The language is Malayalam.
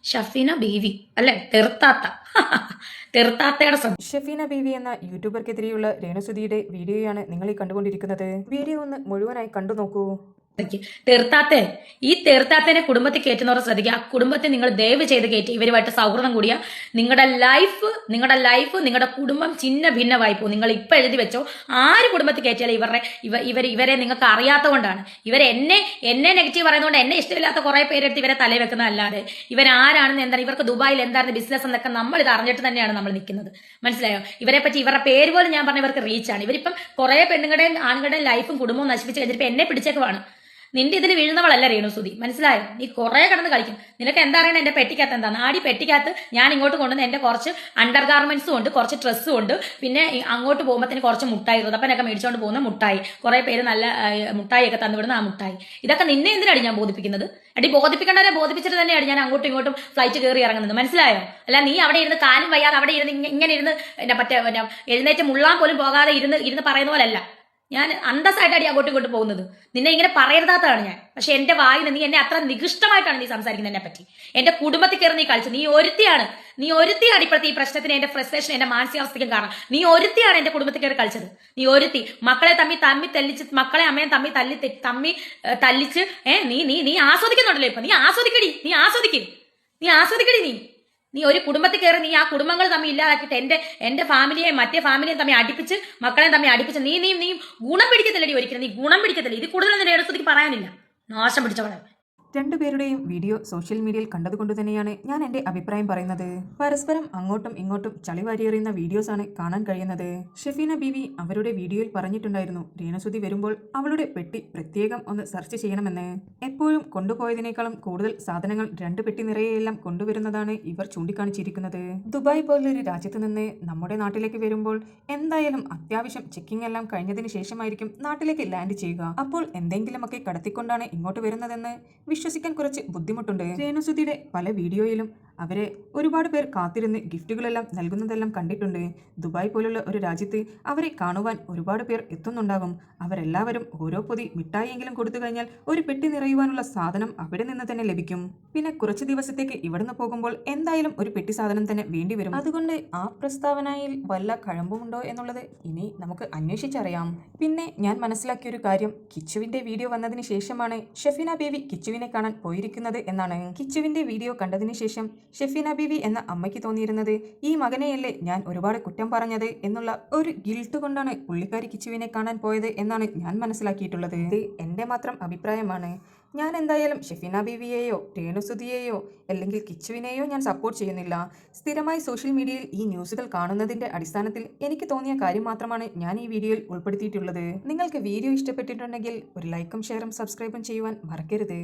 ഷഫീന ബീവി അല്ലെ, തെറുത്താത്ത. തെറുത്താത്തയുടെ ഷഫീന ബീവി എന്ന യൂട്യൂബർക്കെതിരെയുള്ള രേണുസുധിയുടെ വീഡിയോയാണ് നിങ്ങൾ ഈ കണ്ടുകൊണ്ടിരിക്കുന്നത്. വീഡിയോ ഒന്ന് മുഴുവനായി കണ്ടു നോക്കൂ. തെറുത്താത്തെ, ഈ തെറുത്താത്തേനെ കുടുംബത്തിൽ കയറ്റുന്നവർ ശ്രദ്ധിക്കുക. ആ കുടുംബത്തെ നിങ്ങൾ ദയവ് ചെയ്ത് കയറ്റി ഇവരുമായിട്ട് സൗഹൃദം കൂടിയ നിങ്ങളുടെ ലൈഫ് നിങ്ങളുടെ കുടുംബം ചിന്ന ഭിന്നമായി പോകും. നിങ്ങൾ ഇപ്പൊ എഴുതി വെച്ചോ, ആര് കുടുംബത്തിൽ കയറ്റിയാലും ഇവരെ നിങ്ങൾക്ക് അറിയാത്തതുകൊണ്ടാണ്. എന്നെ നെഗറ്റീവ് പറയുന്നതുകൊണ്ട് എന്നെ ഇഷ്ടമില്ലാത്ത കുറെ പേരെടുത്ത് ഇവരെ തലയിൽ വെക്കുന്നതല്ലാതെ ഇവരാരാണെന്ന് എന്താണ്, ഇവർക്ക് ദുബായിൽ എന്താണ് ബിസിനസ് എന്നൊക്കെ നമ്മൾ ഇത് അറിഞ്ഞിട്ട് തന്നെയാണ് നമ്മൾ നിൽക്കുന്നത്. മനസ്സിലായോ? ഇവരെ പറ്റി ഇവരുടെ പേര് പോലും ഞാൻ പറഞ്ഞ ഇവർക്ക് റീച്ചാണ്. ഇവരിപ്പം കുറെ പെണ്ണുങ്ങളുടെയും ആണുങ്ങളുടെയും ലൈഫും കുടുംബവും നശിപ്പിച്ച് കഴിഞ്ഞിട്ട് എന്നെ പിടിച്ചേക്കുവാണ്. നിന്റെ ഇതിൽ വീഴുന്നവളല്ല രേണുസുധി, മനസ്സിലായോ? നീ കുറെ കിടന്ന് കളിക്കും. നിനക്ക് എന്താ അറിയണം എന്റെ പെട്ടിക്കകത്ത് എന്താണ്? ആടി പെട്ടിക്കകത്ത് ഞാൻ ഇങ്ങോട്ട് കൊണ്ടുവന്ന് എന്റെ കുറച്ച് അണ്ടർ ഗാർമെന്റ്സും ഉണ്ട്, കുറച്ച് ഡ്രസ്സും ഉണ്ട്, പിന്നെ അങ്ങോട്ട് പോകുമ്പോഴത്തേന് കുറച്ച് മുട്ടായി, റുതപ്പനൊക്കെ മേടിച്ചുകൊണ്ട് പോകുന്ന മുട്ടായി, കുറെ പേര് നല്ല മുട്ടായി ഒക്കെ തന്നുവിടുന്ന ആ മുട്ടായി. ഇതൊക്കെ നിന്നെ എന്തിനാണ് ഞാൻ ബോധിപ്പിക്കുന്നത്? അടി ബോധിപ്പിക്കേണ്ടവരെ ബോധിപ്പിച്ചിട്ട് തന്നെയാണ് ഞാൻ അങ്ങോട്ടും ഇങ്ങോട്ടും ഫ്ലൈറ്റ് കയറി ഇറങ്ങുന്നത്. മനസ്സിലായോ? അല്ല നീ അവിടെ ഇരുന്ന് കാലും വയ്യാതെ അവിടെ ഇരുന്ന് ഇങ്ങനെ ഇരുന്ന് മറ്റേ എഴുന്നേറ്റ് മുള്ളാൻ പോലും പോകാതെ ഇരുന്ന് പറയുന്ന പോലല്ല ഞാൻ അന്തസ്സായിട്ട് അടി അങ്ങോട്ടും ഇങ്ങോട്ട് പോകുന്നത്. നിന്നെ ഇങ്ങനെ പറയരുതാത്തതാണ് ഞാൻ. പക്ഷെ എന്റെ വായിന് നീ എന്നെ അത്ര നികൃഷ്ടമായിട്ടാണ് നീ സംസാരിക്കുന്നത് എന്നെ പറ്റി. എന്റെ കുടുംബത്തിൽ കയറി നീ കളിച്ചു. നീ ഒരുത്തിയാണ് ഇപ്പോഴത്തെ ഈ പ്രശ്നത്തിന്, എന്റെ ഫ്രസ്ട്രേഷൻ, എന്റെ മാനസികാവസ്ഥയ്ക്കും കാരണം. നീ ഒരുത്തിയാണ് എന്റെ കുടുംബത്തിൽ കയറി കളിച്ചത്. നീ ഒരുത്തി മക്കളെ തമ്മി തല്ലിച്ച്, മക്കളെ അമ്മയും തമ്മി തല്ലിച്ച് നീ ആസ്വദിക്കുന്നുണ്ടല്ലോ ഇപ്പൊ. നീ ആസ്വദിക്കടി. നീ ഒരു കുടുംബത്തിൽ കയറി നീ ആ കുടുംബങ്ങൾ തമ്മിൽ ഇല്ലാതാക്കിയിട്ട് എന്റെ ഫാമിലിയെ മറ്റേ ഫാമിലിയെ തമ്മിൽ അടുപ്പിച്ച്, മക്കളെ തമ്മിൽ അടുപ്പിച്ച് നീ ഗുണം പിടിക്കത്തില്ലടി ഒരിക്കലും. നീ ഗുണം പിടിക്കത്തില്ല. ഇത് കൂടുതലൊന്നും രേണുസുധിക്ക് പറയാനില്ല. നാശം പിടിച്ചവളെ. രണ്ടുപേരുടെയും വീഡിയോ സോഷ്യൽ മീഡിയയിൽ കണ്ടതുകൊണ്ട് തന്നെയാണ് ഞാൻ എൻ്റെ അഭിപ്രായം പറയുന്നത്. പരസ്പരം അങ്ങോട്ടും ഇങ്ങോട്ടും ചളി വാരിയെറിയുന്ന വീഡിയോസാണ് കാണാൻ കഴിയുന്നത്. ഷഫീന ബീവി അവരുടെ വീഡിയോയിൽ പറഞ്ഞിട്ടുണ്ടായിരുന്നു, രേണുസുധി വരുമ്പോൾ അവളുടെ പെട്ടി പ്രത്യേകം ഒന്ന് സെർച്ച് ചെയ്യണമെന്ന്. എപ്പോഴും കൊണ്ടുപോയതിനേക്കാളും കൂടുതൽ സാധനങ്ങൾ 2 പെട്ടി നിറയെല്ലാം കൊണ്ടുവരുന്നതാണ് ഇവർ ചൂണ്ടിക്കാണിച്ചിരിക്കുന്നത്. ദുബായ് പോലൊരു രാജ്യത്ത് നിന്ന് നമ്മുടെ നാട്ടിലേക്ക് വരുമ്പോൾ എന്തായാലും അത്യാവശ്യം ചെക്കിംഗ് എല്ലാം കഴിഞ്ഞതിന് ശേഷമായിരിക്കും നാട്ടിലേക്ക് ലാൻഡ് ചെയ്യുക. അപ്പോൾ എന്തെങ്കിലുമൊക്കെ കടത്തിക്കൊണ്ടാണ് ഇങ്ങോട്ട് വരുന്നതെന്ന് വിശ്വസിക്കാൻ കുറച്ച് ബുദ്ധിമുട്ടുണ്ട്. രേണുസുധിയുടെ പല വീഡിയോയിലും അവരെ ഒരുപാട് പേർ കാത്തിരുന്ന് ഗിഫ്റ്റുകളെല്ലാം നൽകുന്നതെല്ലാം കണ്ടിട്ടുണ്ട്. ദുബായ് പോലുള്ള ഒരു രാജ്യത്ത് അവരെ കാണുവാൻ ഒരുപാട് പേർ എത്തുന്നുണ്ടാകും. അവരെല്ലാവരും ഓരോ പൊതി മിഠായിയെങ്കിലും കൊടുത്തു കഴിഞ്ഞാൽ ഒരു പെട്ടി നിറയുവാനുള്ള സാധനം അവിടെ നിന്ന് തന്നെ ലഭിക്കും. പിന്നെ കുറച്ച് ദിവസത്തേക്ക് ഇവിടുന്ന് പോകുമ്പോൾ എന്തായാലും ഒരു പെട്ടി സാധനം തന്നെ വേണ്ടി വരും. അതുകൊണ്ട് ആ പ്രസ്താവനയിൽ വല്ല കഴമ്പുമുണ്ടോ എന്നുള്ളത് ഇനി നമുക്ക് അന്വേഷിച്ചറിയാം. പിന്നെ ഞാൻ മനസ്സിലാക്കിയ ഒരു കാര്യം, കിച്ചുവിന്റെ വീഡിയോ വന്നതിന് ശേഷമാണ് ഷഫീന ബീവി കിച്ചുവിനെ കാണാൻ പോയിരിക്കുന്നത് എന്നാണ്. കിച്ചുവിന്റെ വീഡിയോ കണ്ടതിന് ശേഷം ഷഫീന ബീവി എന്ന അമ്മയ്ക്ക് തോന്നിയിരുന്നത്, ഈ മകനെയല്ലേ ഞാൻ ഒരുപാട് കുറ്റം പറഞ്ഞത് എന്നുള്ള ഒരു ഗിൽട്ട് കൊണ്ടാണ് പുള്ളിക്കാരി കിച്ചുവിനെ കാണാൻ പോയത് എന്നാണ് ഞാൻ മനസ്സിലാക്കിയിട്ടുള്ളത്. ഇത് എൻ്റെ മാത്രം അഭിപ്രായമാണ്. ഞാൻ എന്തായാലും ഷഫീന ബീവിയെയോ രേണുസുധിയെയോ അല്ലെങ്കിൽ കിച്ചുവിനെയോ ഞാൻ സപ്പോർട്ട് ചെയ്യുന്നില്ല. സ്ഥിരമായി സോഷ്യൽ മീഡിയയിൽ ഈ ന്യൂസുകൾ കാണുന്നതിൻ്റെ അടിസ്ഥാനത്തിൽ എനിക്ക് തോന്നിയ കാര്യം മാത്രമാണ് ഞാൻ ഈ വീഡിയോയിൽ ഉൾപ്പെടുത്തിയിട്ടുള്ളത്. നിങ്ങൾക്ക് വീഡിയോ ഇഷ്ടപ്പെട്ടിട്ടുണ്ടെങ്കിൽ ഒരു ലൈക്കും ഷെയറും സബ്സ്ക്രൈബും ചെയ്യുവാൻ മറക്കരുത്.